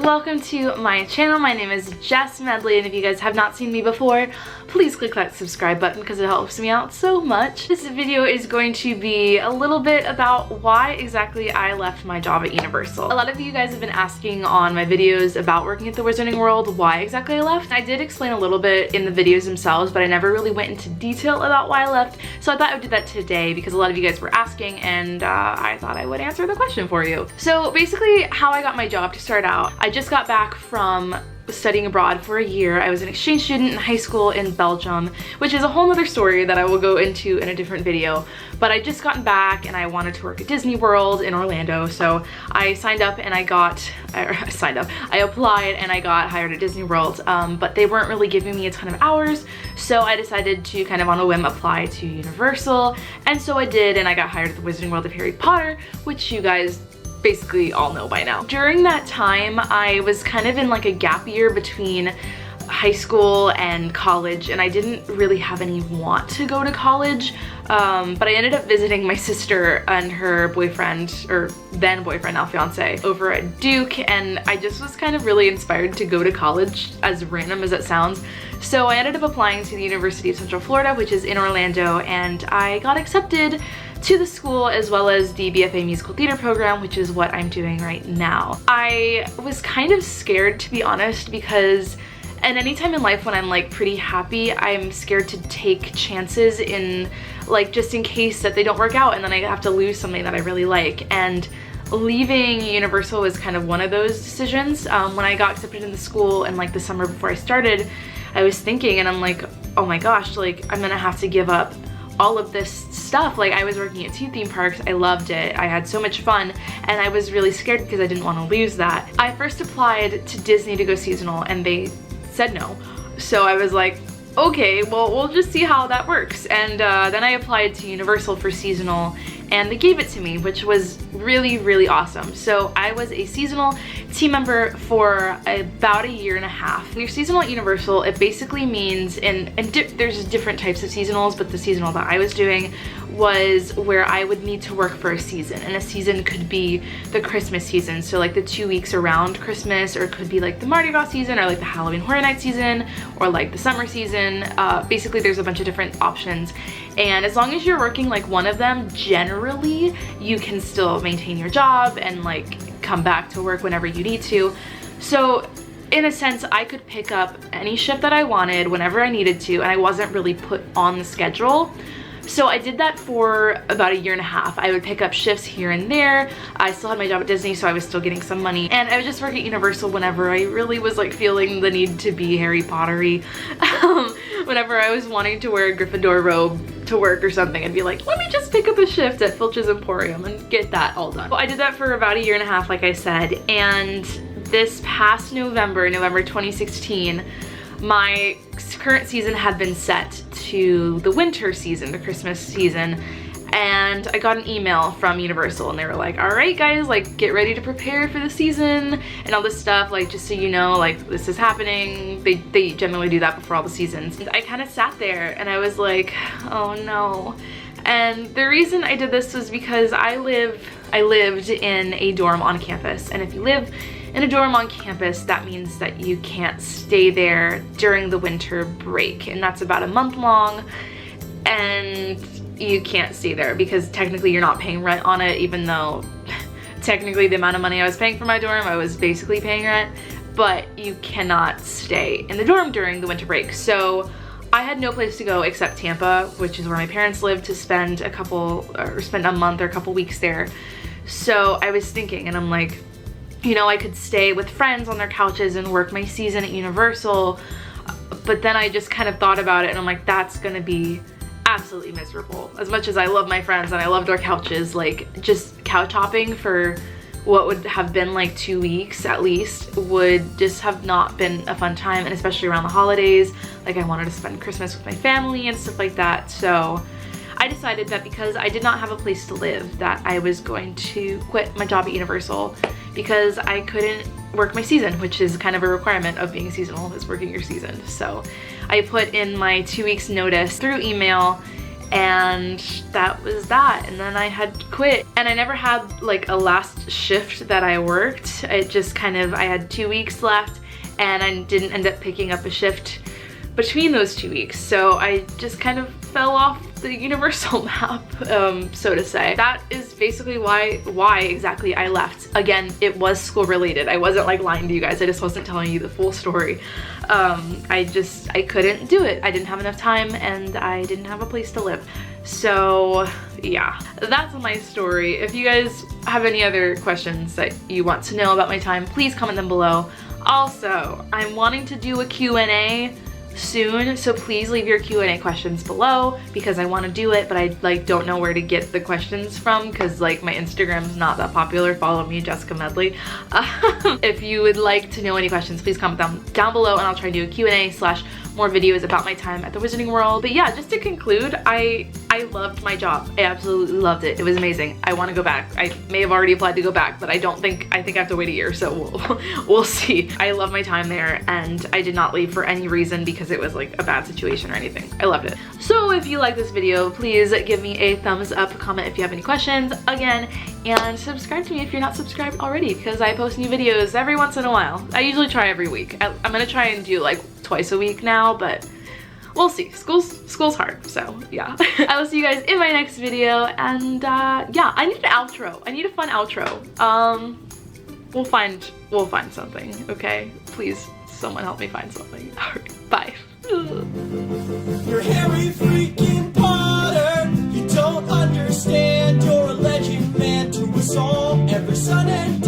welcome to my channel. My name is JessMedley, and if you guys have not seen me before, please click that subscribe button because it helps me out so much. This video is going to be a little bit about why exactly I left my job at Universal. A lot of you guys have been asking on my videos about working at the Wizarding World why exactly I left. I did explain a little bit in the videos themselves, but I never really went into detail about why I left, so I thought I would do that today because a lot of you guys were asking, and I thought I would answer the question for you. So basically how I got my job to start out, I just got back from studying abroad for a year. I was an exchange student in high school in Belgium, which is a whole nother story that I will go into in a different video. But I just gotten back and I wanted to work at Disney World in Orlando, so I signed up and I applied and I got hired at Disney World, but they weren't really giving me a ton of hours, so I decided to kind of on a whim apply to Universal, and so I did, and I got hired at the Wizarding World of Harry Potter, which you guys basically all know by now. During that time, I was kind of in like a gap year between high school and college, and I didn't really have any want to go to college, but I ended up visiting my sister and her boyfriend, or then boyfriend, now fiance, over at Duke, and I just was kind of really inspired to go to college, as random as it sounds. So I ended up applying to the University of Central Florida, which is in Orlando, and I got accepted to the school, as well as the BFA musical theater program, which is what I'm doing right now. I was kind of scared, to be honest, because at any time in life when I'm like pretty happy, I'm scared to take chances in like just in case that they don't work out and then I have to lose something that I really like. And leaving Universal was kind of one of those decisions. When I got accepted in the school and like the summer before I started, I was thinking, and I'm like, oh my gosh, like I'm gonna have to give up all of this stuff. Like I was working at 2 theme parks, I loved it, I had so much fun, and I was really scared because I didn't want to lose that. I first applied to Disney to go seasonal and they said no, so I was like, okay, well we'll just see how that works. And then I applied to Universal for seasonal and they gave it to me, which was really awesome. So I was a seasonal team member for about a year and a half. When you're seasonal at Universal, it basically means, there's different types of seasonals, but the seasonal that I was doing was where I would need to work for a season, and a season could be the Christmas season, so like the 2 weeks around Christmas, or it could be like the Mardi Gras season, or like the Halloween Horror Nights season, or like the summer season. Basically there's a bunch of different options, and as long as you're working like one of them, generally you can still maintain your job and like come back to work whenever you need to. So in a sense, I could pick up any shift that I wanted whenever I needed to, and I wasn't really put on the schedule. So I did that for about a year and a half. I would pick up shifts here and there. I still had my job at Disney, so I was still getting some money. And I would just work at Universal whenever I really was like feeling the need to be Harry Potter-y. Whenever I was wanting to wear a Gryffindor robe to work or something, I'd be like, let me just pick up a shift at Filch's Emporium and get that all done. Well, I did that for about a year and a half, like I said, and this past November 2016, my current season had been set to the winter season, the Christmas season, and I got an email from Universal and they were like, all right guys, like get ready to prepare for the season and all this stuff, like just so you know, like this is happening. They generally do that before all the seasons. And I kind of sat there and I was like, oh no. And the reason I did this was because I lived in a dorm on campus, and if you live in a dorm on campus, that means that you can't stay there during the winter break, and that's about a month long, and you can't stay there because technically you're not paying rent on it, even though technically the amount of money I was paying for my dorm, I was basically paying rent, but you cannot stay in the dorm during the winter break. So I had no place to go except Tampa, which is where my parents lived, to spend a month or a couple weeks there. So I was thinking, and I'm like, you know, I could stay with friends on their couches and work my season at Universal, but then I just kind of thought about it and I'm like, that's gonna be absolutely miserable. As much as I love my friends and I loved our couches, like just couch hopping for what would have been like 2 weeks at least would just have not been a fun time, and especially around the holidays, like I wanted to spend Christmas with my family and stuff like that. So I decided that because I did not have a place to live, that I was going to quit my job at Universal because I couldn't work my season, which is kind of a requirement of being seasonal, is working your season. So I put in my 2 weeks notice through email, and that was that. And then I had quit, and I never had like a last shift that I worked. It just kind of, I had 2 weeks left, and I didn't end up picking up a shift between those 2 weeks, so I just kind of fell off the universal map, so to say. That is basically why exactly I left. Again, it was school related. I wasn't like lying to you guys. I just wasn't telling you the full story. I couldn't do it. I didn't have enough time, and I didn't have a place to live. So yeah, that's my story. If you guys have any other questions that you want to know about my time, please comment them below. Also, I'm wanting to do a Q&A soon, so please leave your Q&A questions below, because I want to do it, but I like don't know where to get the questions from, because like my Instagram's not that popular. Follow me, JessMedley. If you would like to know any questions, please comment them down below, and I'll try to do a Q&A / more videos about my time at the Wizarding World. But yeah, just to conclude, I loved my job. I absolutely loved it. It was amazing. I want to go back. I may have already applied to go back, but I think I have to wait a year, so we'll see. I love my time there, and I did not leave for any reason because it was like a bad situation or anything. I loved it. So if you like this video, please give me a thumbs up, comment if you have any questions again, and subscribe to me if you're not subscribed already, because I post new videos every once in a while. I usually try every week. I'm gonna try and do like twice a week now, but we'll see. School's hard, so yeah. I will see you guys in my next video, and yeah, I need an outro. I need a fun outro. We'll find something, okay? Please, someone help me find something. Alright, bye. You're Harry freaking Potter. You don't understand. You're a legend man to us all. Every Sunday